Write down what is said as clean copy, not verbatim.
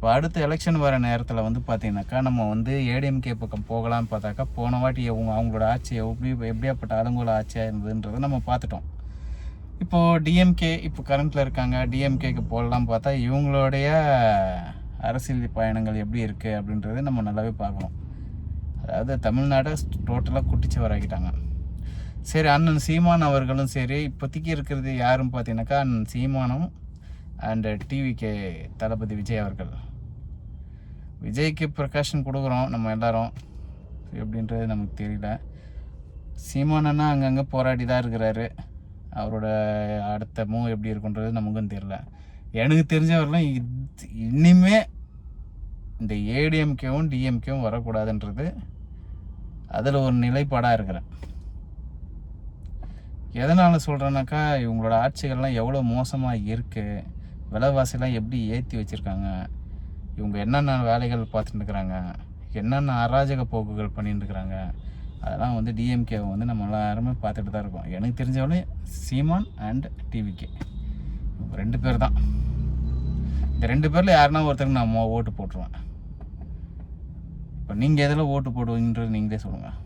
இப்போ அடுத்த எலெக்ஷன் வர நேரத்தில் வந்து பார்த்திங்கனாக்கா நம்ம வந்து ஏடிஎம்கே பக்கம் போகலான்னு பார்த்தாக்கா போன வாட்டி அவங்களோட ஆட்சி எப்படியாப்பட்ட அலங்கோல ஆட்சியாக இருந்ததுன்றதை நம்ம பார்த்துட்டோம். இப்போது டிஎம்கே இப்போ கரண்ட்டில் இருக்காங்க, டிஎம்கேக்கு போடலாம் பார்த்தா இவங்களுடைய அரசியல் பயணங்கள் எப்படி இருக்குது அப்படின்றது நம்ம நல்லாவே பார்க்கணும். அதாவது தமிழ்நாடை டோட்டலாக குட்டிச்சவராக்கிட்டாங்க. சரி, அண்ணன் சீமான் அவர்களும் சரி, இப்போதைக்கு இருக்கிறது யாரும் பார்த்தீங்கன்னாக்கா அண்ணன் சீமானும் அண்டு டிவிகே தளபதி விஜய் அவர்கள். விஜய்க்கு ப்ரொகாஷன் கொடுக்குறோம் நம்ம எல்லாரும், எப்படின்றது நமக்கு தெரியல. சீமானன்னா அங்கங்கே போராடி தான் இருக்கிறாரு. அவரோட அடுத்த மூவ் எப்படி இருக்குன்றது நமக்கும் தெரியல. எனக்கு தெரிஞ்சவரெலாம் இனிமே இந்த ஏடிஎம்கேவும் டிஎம்கேவும் வரக்கூடாதுன்றது அதில் ஒரு நிலைப்பாடாக இருக்கிறேன். எதனால் சொல்கிறேன்னாக்கா இவங்களோட ஆட்சிகள்லாம் எவ்வளோ மோசமாக இருக்குது, விலைவாசிலாம் எப்படி ஏற்றி வச்சுருக்காங்க, இவங்க என்னென்ன வேலைகள் பார்த்துட்டு இருக்கிறாங்க, என்னென்ன அராஜக போக்குகள் பண்ணிட்டு இருக்கிறாங்க, அதெல்லாம் வந்து டிஎம்கேவை வந்து நம்ம எல்லாருமே பார்த்துட்டு தான் இருக்கோம். எனக்கு தெரிஞ்சவளே சீமான் அண்ட் டிவிகே இவங்க 2 பேர் தான். இந்த 2 பேரில் யாருன்னா ஒருத்தருக்கு நான் ஓட்டு போட்டுருவேன். இப்போ நீங்கள் எதில் ஓட்டு போடுவீங்கன்றது நீங்களே சொல்லுங்கள்.